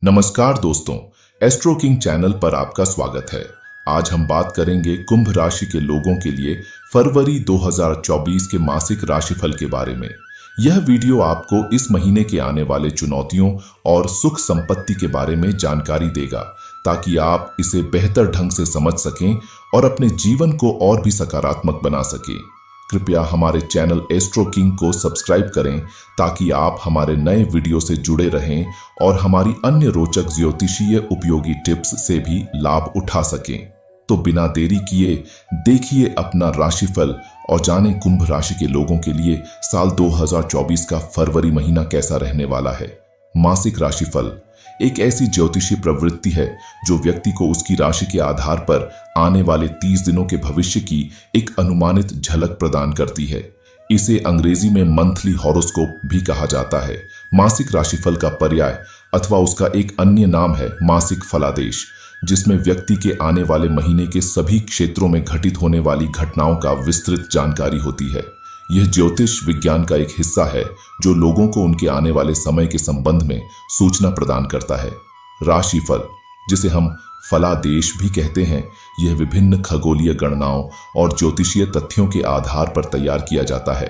नमस्कार दोस्तों, astro king channel पर आपका स्वागत है। आज हम बात करेंगे कुंभ राशि के लोगों के लिए फरवरी 2024 के मासिक राशिफल के बारे में। यह वीडियो आपको इस महीने के आने वाले चुनौतियों और सुख संपत्ति के बारे में जानकारी देगा, ताकि आप इसे बेहतर ढंग से समझ सकें और अपने जीवन को और भी सकारात्मक बना सकें। कृपया हमारे चैनल एस्ट्रो किंग को सब्सक्राइब करें, ताकि आप हमारे नए वीडियो से जुड़े रहें और हमारी अन्य रोचक ज्योतिषीय उपयोगी टिप्स से भी लाभ उठा सकें। तो बिना देरी किए देखिए अपना राशिफल और जानें कुंभ राशि के लोगों के लिए साल 2024 का फरवरी महीना कैसा रहने वाला है। मासिक राशिफल एक ऐसी ज्योतिषीय प्रवृत्ति है जो व्यक्ति को उसकी राशि के आधार पर आने वाले 30 दिनों के भविष्य की एक अनुमानित झलक प्रदान करती है। इसे अंग्रेजी में मंथली हॉरोस्कोप भी कहा जाता है। मासिक राशिफल का पर्याय अथवा उसका एक अन्य नाम है मासिक फलादेश, जिसमें व्यक्ति के आने वाले महीने के सभी क्षेत्रों में घटित होने वाली घटनाओं का विस्तृत जानकारी होती है। यह ज्योतिष विज्ञान का एक हिस्सा है जो लोगों को उनके आने वाले समय के संबंध में सूचना प्रदान करता है। राशिफल, जिसे हम फलादेश भी कहते हैं, यह विभिन्न खगोलीय गणनाओं और ज्योतिषीय तथ्यों के आधार पर तैयार किया जाता है,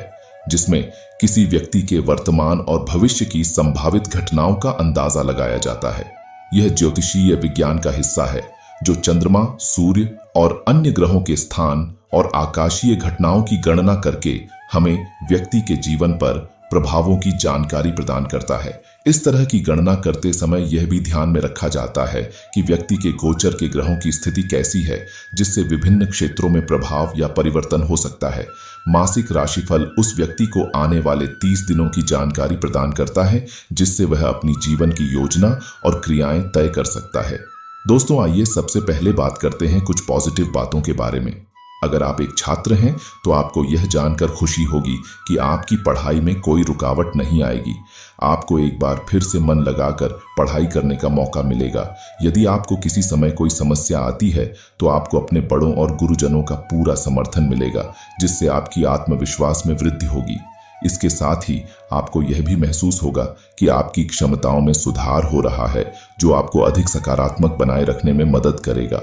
जिसमें किसी व्यक्ति के वर्तमान और भविष्य की संभावित घटनाओं का अंदाजा लगाया जाता है। यह ज्योतिषीय विज्ञान का हिस्सा है जो चंद्रमा, सूर्य और अन्य ग्रहों के स्थान और आकाशीय घटनाओं की गणना करके हमें व्यक्ति के जीवन पर प्रभावों की जानकारी प्रदान करता है। इस तरह की गणना करते समय यह भी ध्यान में रखा जाता है कि व्यक्ति के गोचर के ग्रहों की स्थिति कैसी है, जिससे विभिन्न क्षेत्रों में प्रभाव या परिवर्तन हो सकता है। मासिक राशिफल उस व्यक्ति को आने वाले 30 दिनों की जानकारी प्रदान करता है, जिससे वह अपनी जीवन की योजना और क्रियाएं तय कर सकता है। दोस्तों, आइए सबसे पहले बात करते हैं कुछ पॉजिटिव बातों के बारे में। अगर आप एक छात्र हैं तो आपको यह जानकर खुशी होगी कि आपकी पढ़ाई में कोई रुकावट नहीं आएगी। आपको एक बार फिर से मन लगाकर पढ़ाई करने का मौका मिलेगा। यदि आपको किसी समय कोई समस्या आती है तो आपको अपने बड़ों और गुरुजनों का पूरा समर्थन मिलेगा, जिससे आपकी आत्मविश्वास में वृद्धि होगी। इसके साथ ही आपको यह भी महसूस होगा कि आपकी क्षमताओं में सुधार हो रहा है, जो आपको अधिक सकारात्मक बनाए रखने में मदद करेगा।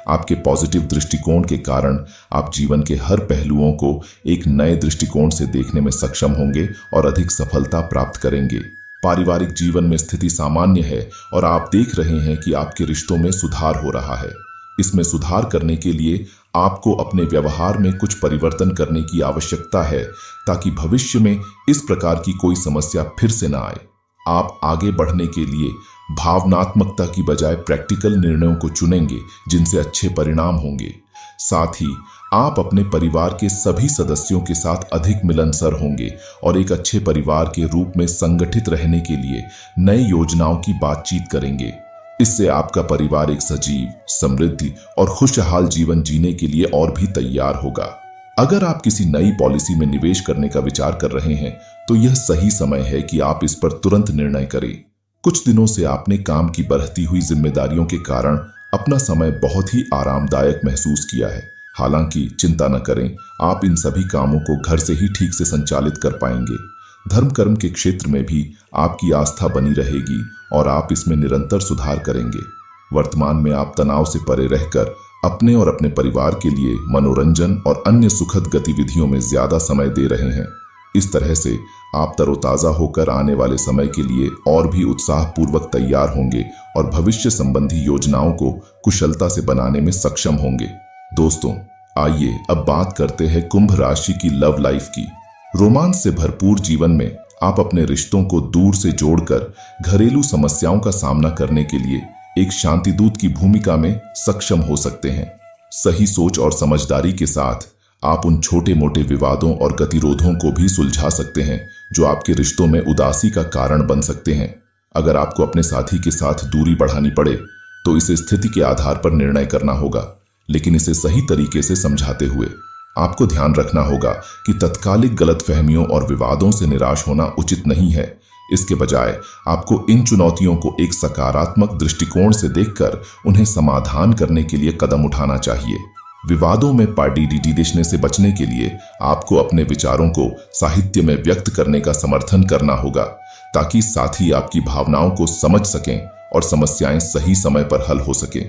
आपके पॉजिटिव दृष्टिकोण के कारण आप जीवन के हर पहलुओं को एक नए दृष्टिकोण से देखने में सक्षम होंगे और अधिक सफलता प्राप्त करेंगे। पारिवारिक जीवन में स्थिति सामान्य है और आप देख रहे हैं कि आपके रिश्तों में सुधार हो रहा है। इसमें सुधार करने के लिए आपको अपने व्यवहार में कुछ परिवर्तन करने की आवश्यकता है, ताकि भविष्य में इस प्रकार की कोई समस्या फिर से ना आए। आप आगे बढ़ने के लिए भावनात्मकता की बजाय प्रैक्टिकल निर्णयों को चुनेंगे, जिनसे अच्छे परिणाम होंगे। साथ ही आप अपने परिवार के सभी सदस्यों के साथ अधिक मिलनसार होंगे और एक अच्छे परिवार के रूप में संगठित रहने के लिए नई योजनाओं की बातचीत करेंगे। इससे आपका परिवार एक सजीव, समृद्धि और खुशहाल जीवन जीने के लिए और भी तैयार होगा। अगर आप किसी नई पॉलिसी में निवेश करने का विचार कर रहे हैं तो यह सही समय है कि आप इस पर तुरंत निर्णय करें। कुछ दिनों से आपने काम की बढ़ती हुई जिम्मेदारियों के कारण अपना समय बहुत ही आरामदायक महसूस किया है। हालांकि चिंता न करें, आप इन सभी कामों को घर से ही ठीक से संचालित कर पाएंगे। धर्म कर्म के क्षेत्र में भी आपकी आस्था बनी रहेगी और आप इसमें निरंतर सुधार करेंगे। वर्तमान में आप तनाव से परे रहकर अपने और अपने परिवार के लिए मनोरंजन और अन्य सुखद गतिविधियों में ज्यादा समय दे रहे हैं। इस तरह से आप तरोताजा होकर आने वाले समय के लिए और भी उत्साहपूर्वक तैयार होंगे और भविष्य संबंधी योजनाओं को कुशलता से बनाने में सक्षम होंगे। दोस्तों, आइए अब बात करते हैं कुंभ राशि की लव लाइफ की। रोमांस से भरपूर जीवन में आप अपने रिश्तों को दूर से जोड़कर घरेलू समस्याओं का सामना करने के लिए एक शांतिदूत की भूमिका में सक्षम हो सकते हैं। सही सोच और समझदारी के साथ आप उन छोटे मोटे विवादों और गतिरोधों को भी सुलझा सकते हैं जो आपके रिश्तों में उदासी का कारण बन सकते हैं। अगर आपको अपने साथी के साथ दूरी बढ़ानी पड़े तो इसे स्थिति के आधार पर निर्णय करना होगा, लेकिन इसे सही तरीके से समझाते हुए। आपको ध्यान रखना होगा कि तत्कालिक गलतफहमियों और विवादों से निराश होना उचित नहीं है। इसके बजाय आपको इन चुनौतियों को एक सकारात्मक दृष्टिकोण से देखकर उन्हें समाधान करने के लिए कदम उठाना चाहिए। विवादों में पार्टी दिशने से बचने के लिए आपको अपने विचारों को साहित्य में व्यक्त करने का समर्थन करना होगा, ताकि साथी आपकी भावनाओं को समझ सकें और समस्याएं सही समय पर हल हो सके।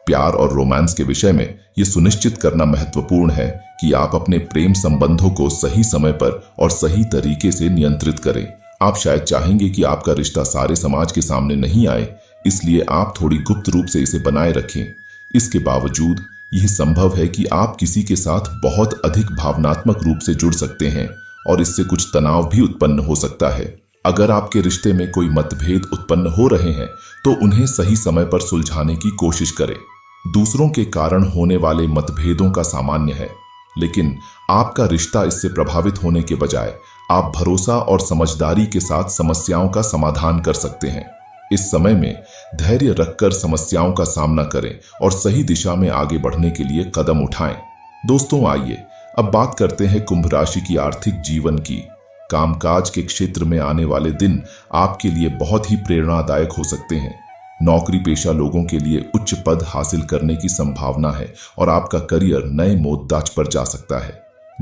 प्यार और रोमांस के विषय में ये सुनिश्चित करना महत्वपूर्ण है कि आप अपने प्रेम संबंधों को सही समय पर और सही तरीके से नियंत्रित करें। आप शायद चाहेंगे कि आपका रिश्ता सारे समाज के सामने नहीं आए, इसलिए आप थोड़ी गुप्त रूप से इसे बनाए रखें। इसके बावजूद यह संभव है कि आप किसी के साथ बहुत अधिक भावनात्मक रूप से जुड़ सकते हैं और इससे कुछ तनाव भी उत्पन्न हो सकता है। अगर आपके रिश्ते में कोई मतभेद उत्पन्न हो रहे हैं तो उन्हें सही समय पर सुलझाने की कोशिश करें। दूसरों के कारण होने वाले मतभेदों का सामान्य है, लेकिन आपका रिश्ता इससे प्रभावित होने के बजाय आप भरोसा और समझदारी के साथ समस्याओं का समाधान कर सकते हैं। इस समय में धैर्य रखकर समस्याओं का सामना करें और सही दिशा में आगे बढ़ने के लिए कदम उठाएं। दोस्तों, आइए अब बात करते हैं कुंभ राशि की आर्थिक जीवन की। कामकाज के क्षेत्र में आने वाले दिन आपके लिए बहुत ही प्रेरणादायक हो सकते हैं। नौकरी पेशा लोगों के लिए उच्च पद हासिल करने की संभावना है और आपका करियर नए मोड़दांच पर जा सकता है।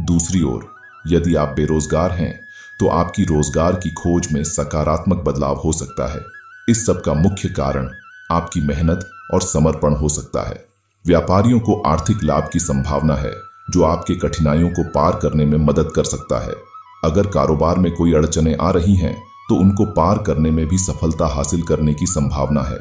दूसरी ओर, यदि आप बेरोजगार हैं तो आपकी रोजगार की खोज में सकारात्मक बदलाव हो सकता है। इस सब का मुख्य कारण आपकी मेहनत और समर्पण हो सकता है। व्यापारियों को आर्थिक लाभ की संभावना है, जो आपके कठिनाइयों को पार करने में मदद कर सकता है। अगर कारोबार में कोई अड़चनें आ रही हैं तो उनको पार करने में भी सफलता हासिल करने की संभावना है।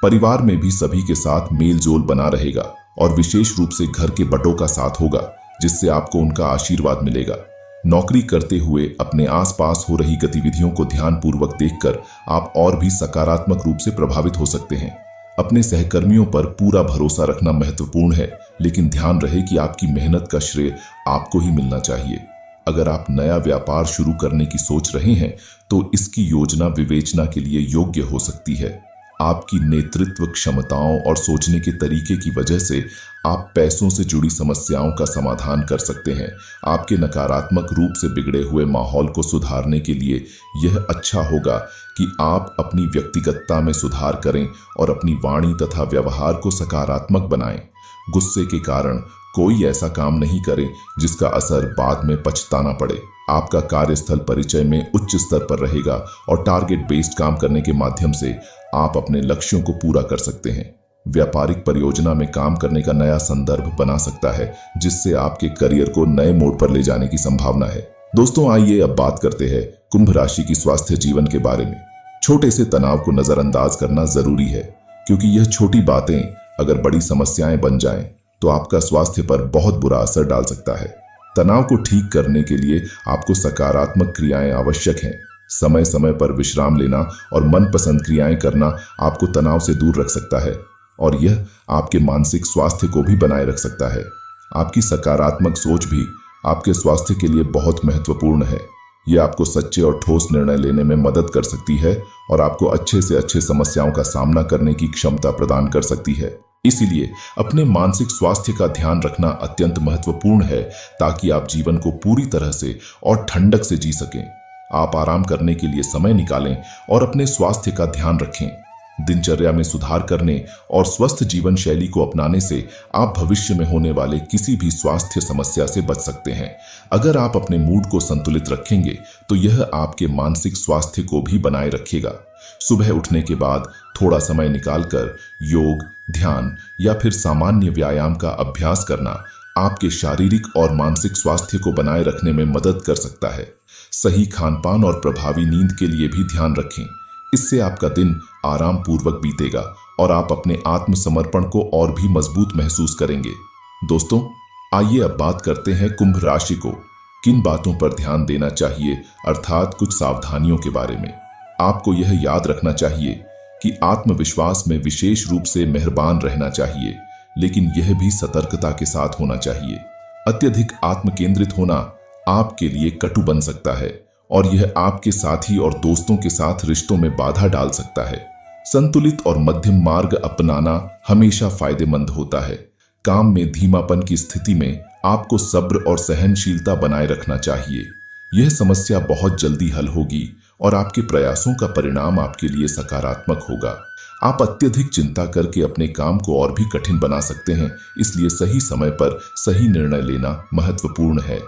परिवार में भी सभी के साथ मेल जोल बना रहेगा और विशेष रूप से घर के बड़ों का साथ होगा, जिससे आपको उनका आशीर्वाद मिलेगा। नौकरी करते हुए अपने आसपास हो रही गतिविधियों को ध्यानपूर्वक देखकर आप और भी सकारात्मक रूप से प्रभावित हो सकते हैं। अपने सहकर्मियों पर पूरा भरोसा रखना महत्वपूर्ण है, लेकिन ध्यान रहे कि आपकी मेहनत का श्रेय आपको ही मिलना चाहिए। अगर आप नया व्यापार शुरू करने की सोच रहे हैं तो इसकी योजना विवेचना के लिए योग्य हो सकती है। आपकी नेतृत्व क्षमताओं और सोचने के तरीके की वजह से आप पैसों से जुड़ी समस्याओं का समाधान कर सकते हैं। आपके नकारात्मक रूप से बिगड़े हुए माहौल को सुधारने के लिए यह अच्छा होगा कि आप अपनी व्यक्तिगतता में सुधार करें और अपनी वाणी तथा व्यवहार को सकारात्मक बनाएं। गुस्से के कारण कोई ऐसा काम नहीं करें जिसका असर बाद में पछताना पड़े। आपका कार्यस्थल परिचय में उच्च स्तर पर रहेगा और टारगेट बेस्ड काम करने के माध्यम से आप अपने लक्ष्यों को पूरा कर सकते हैं। व्यापारिक परियोजना में काम करने का नया संदर्भ बना सकता है, जिससे आपके करियर को नए मोड़ पर ले जाने की संभावना है। दोस्तों, आइए अब बात करते हैं कुंभ राशि की स्वास्थ्य जीवन के बारे में। छोटे से तनाव को नजरअंदाज करना जरूरी है, क्योंकि यह छोटी बातें अगर बड़ी समस्याएं बन जाएं तो आपका स्वास्थ्य पर बहुत बुरा असर डाल सकता है। तनाव को ठीक करने के लिए आपको सकारात्मक क्रियाएं आवश्यक हैं। समय समय पर विश्राम लेना और मनपसंद क्रियाएं करना आपको तनाव से दूर रख सकता है और यह आपके मानसिक स्वास्थ्य को भी बनाए रख सकता है। आपकी सकारात्मक सोच भी आपके स्वास्थ्य के लिए बहुत महत्वपूर्ण है। यह आपको सच्चे और ठोस निर्णय लेने में मदद कर सकती है और आपको अच्छे से अच्छे समस्याओं का सामना करने की क्षमता प्रदान कर सकती है। इसीलिए अपने मानसिक स्वास्थ्य का ध्यान रखना अत्यंत महत्वपूर्ण है, ताकि आप जीवन को पूरी तरह से और ठंडक से जी सकें। आप आराम करने के लिए समय निकालें और अपने स्वास्थ्य का ध्यान रखें। दिनचर्या में सुधार करने और स्वस्थ जीवन शैली को अपनाने से आप भविष्य में होने वाले किसी भी स्वास्थ्य समस्या से बच सकते हैं। अगर आप अपने मूड को संतुलित रखेंगे तो यह आपके मानसिक स्वास्थ्य को भी बनाए रखेगा। सुबह उठने के बाद थोड़ा समय निकालकर योग, ध्यान या फिर सामान्य व्यायाम का अभ्यास करना आपके शारीरिक और मानसिक स्वास्थ्य को बनाए रखने में मदद कर सकता है। सही खानपान और प्रभावी नींद के लिए भी ध्यान रखें। इससे आपका दिन आराम पूर्वक बीतेगा और आप अपने आत्मसमर्पण को और भी मजबूत महसूस करेंगे। दोस्तों, आइए अब बात करते हैं कुंभ राशि को किन बातों पर ध्यान देना चाहिए, अर्थात कुछ सावधानियों के बारे में। आपको यह याद रखना चाहिए कि आत्मविश्वास में विशेष रूप से मेहरबान रहना चाहिए, लेकिन यह भी सतर्कता के साथ होना चाहिए। अत्यधिक आत्मकेंद्रित होना आपके लिए कटु बन सकता है और यह आपके साथी और दोस्तों के साथ रिश्तों में बाधा डाल सकता है। संतुलित और मध्यम मार्ग अपनाना हमेशा फायदेमंद होता है। काम में धीमापन की स्थिति में आपको सब्र और सहनशीलता बनाए रखना चाहिए। यह समस्या बहुत जल्दी हल होगी और आपके प्रयासों का परिणाम आपके लिए सकारात्मक होगा। आप अत्यधिक चिंता करके अपने काम को और भी कठिन बना सकते हैं, इसलिए सही समय पर सही निर्णय लेना महत्वपूर्ण है।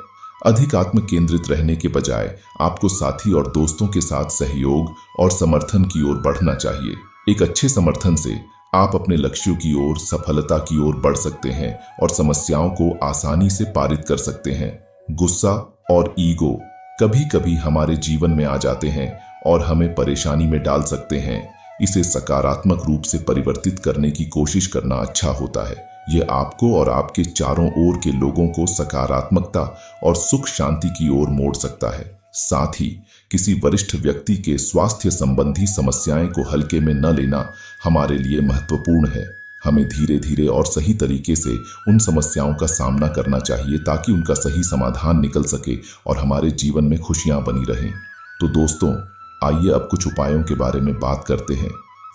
अधिक आत्म केंद्रित रहने के बजाय आपको साथी और दोस्तों के साथ सहयोग और समर्थन की ओर बढ़ना चाहिए। एक अच्छे समर्थन से आप अपने लक्ष्यों की ओर, सफलता की ओर बढ़ सकते हैं और समस्याओं को आसानी से पारित कर सकते हैं। गुस्सा और ईगो कभी कभी हमारे जीवन में आ जाते हैं और हमें परेशानी में डाल सकते हैं। इसे सकारात्मक रूप से परिवर्तित करने की कोशिश करना अच्छा होता है। यह आपको और आपके चारों ओर के लोगों को सकारात्मकता और सुख शांति की ओर मोड़ सकता है। साथ ही किसी वरिष्ठ व्यक्ति के स्वास्थ्य संबंधी समस्याएं को हल्के में न लेना हमारे लिए महत्वपूर्ण है। हमें धीरे धीरे और सही तरीके से उन समस्याओं का सामना करना चाहिए ताकि उनका सही समाधान निकल सके और हमारे जीवन में खुशियां बनी रहें। तो दोस्तों, आइए अब कुछ उपायों के बारे में बात करते हैं।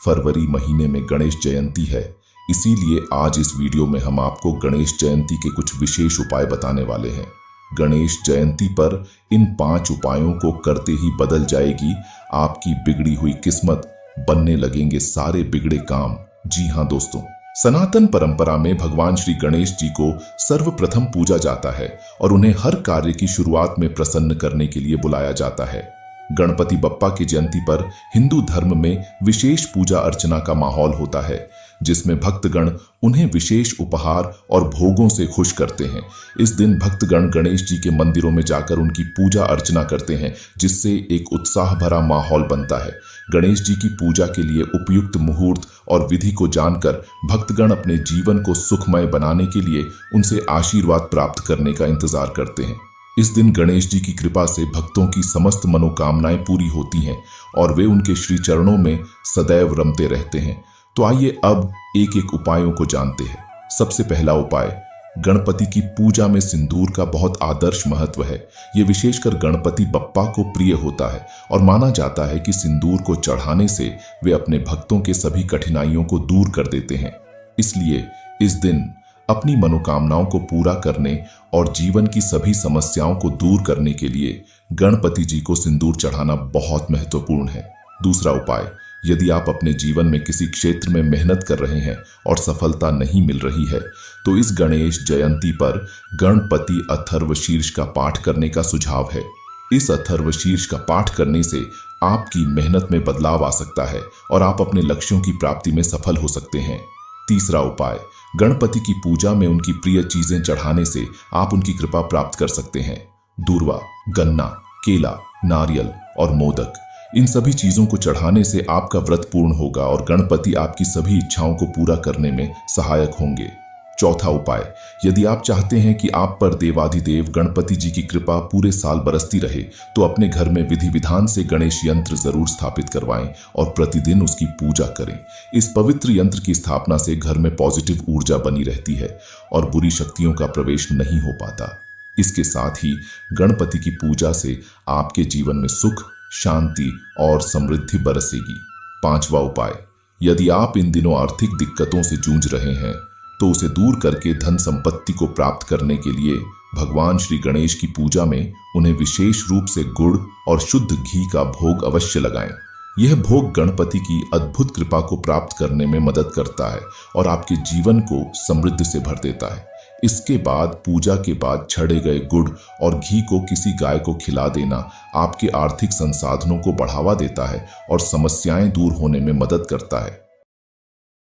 फरवरी महीने में गणेश जयंती है, इसीलिए आज इस वीडियो में हम आपको गणेश जयंती के कुछ विशेष उपाय बताने वाले हैं। गणेश जयंती पर इन 5 उपायों को करते ही बदल जाएगी आपकी बिगड़ी हुई किस्मत, बनने लगेंगे सारे बिगड़े काम। जी हाँ दोस्तों, सनातन परंपरा में भगवान श्री गणेश जी को सर्वप्रथम पूजा जाता है और उन्हें हर कार्य की शुरुआत में प्रसन्न करने के लिए बुलाया जाता है। गणपति बप्पा की जयंती पर हिंदू धर्म में विशेष पूजा अर्चना का माहौल होता है, जिसमें भक्तगण उन्हें विशेष उपहार और भोगों से खुश करते हैं। इस दिन भक्तगण गणेश जी के मंदिरों में जाकर उनकी पूजा अर्चना करते हैं, जिससे एक उत्साह भरा माहौल बनता है। गणेश जी की पूजा के लिए उपयुक्त मुहूर्त और विधि को जानकर भक्तगण अपने जीवन को सुखमय बनाने के लिए उनसे आशीर्वाद प्राप्त करने का इंतजार करते हैं। इस दिन गणेश जी की कृपा से भक्तों की समस्त मनोकामनाएं पूरी होती हैं और वे उनके श्री चरणों में सदैव रमते रहते हैं। तो आइए अब एक एक उपायों को जानते हैं। सबसे पहला उपाय, गणपति की पूजा में सिंदूर का बहुत आदर्श महत्व है। ये विशेषकर गणपति बप्पा को प्रिय होता है और माना जाता है कि सिंदूर को चढ़ाने से वे अपने भक्तों के सभी कठिनाइयों को दूर कर देते हैं। इसलिए इस दिन अपनी मनोकामनाओं को पूरा करने और जीवन की सभी समस्याओं को दूर करने के लिए गणपति जी को सिंदूर चढ़ाना बहुत महत्वपूर्ण है। दूसरा उपाय, यदि आप अपने जीवन में किसी क्षेत्र में मेहनत कर रहे हैं और सफलता नहीं मिल रही है, तो इस गणेश जयंती पर गणपति अथर्वशीर्ष का पाठ करने का सुझाव है। इस अथर्वशीर्ष का पाठ करने से आपकी मेहनत में बदलाव आ सकता है और आप अपने लक्ष्यों की प्राप्ति में सफल हो सकते हैं। तीसरा उपाय, गणपति की पूजा में उनकी प्रिय चीजें चढ़ाने से आप उनकी कृपा प्राप्त कर सकते हैं। दूर्वा, गन्ना, केला, नारियल और मोदक, इन सभी चीजों को चढ़ाने से आपका व्रत पूर्ण होगा और गणपति आपकी सभी इच्छाओं को पूरा करने में सहायक होंगे। चौथा उपाय, यदि आप चाहते हैं कि आप पर देवाधिदेव गणपति जी की कृपा पूरे साल बरसती रहे, तो अपने घर में विधि विधान से गणेश यंत्र जरूर स्थापित करवाएं और प्रतिदिन उसकी पूजा करें। इस पवित्र यंत्र की स्थापना से घर में पॉजिटिव ऊर्जा बनी रहती है और बुरी शक्तियों का प्रवेश नहीं हो पाता। इसके साथ ही गणपति की पूजा से आपके जीवन में सुख, शांति और समृद्धि बरसेगी। पांचवा उपाय, यदि आप इन दिनों आर्थिक दिक्कतों से जूझ रहे हैं, तो उसे दूर करके धन संपत्ति को प्राप्त करने के लिए भगवान श्री गणेश की पूजा में उन्हें विशेष रूप से गुड़ और शुद्ध घी का भोग अवश्य लगाएं। यह भोग गणपति की अद्भुत कृपा को प्राप्त करने में मदद करता है और आपके जीवन को समृद्धि से भर देता है। इसके बाद पूजा के बाद छड़े गए गुड़ और घी को किसी गाय को खिला देना आपके आर्थिक संसाधनों को बढ़ावा देता है और समस्याएं दूर होने में मदद करता है।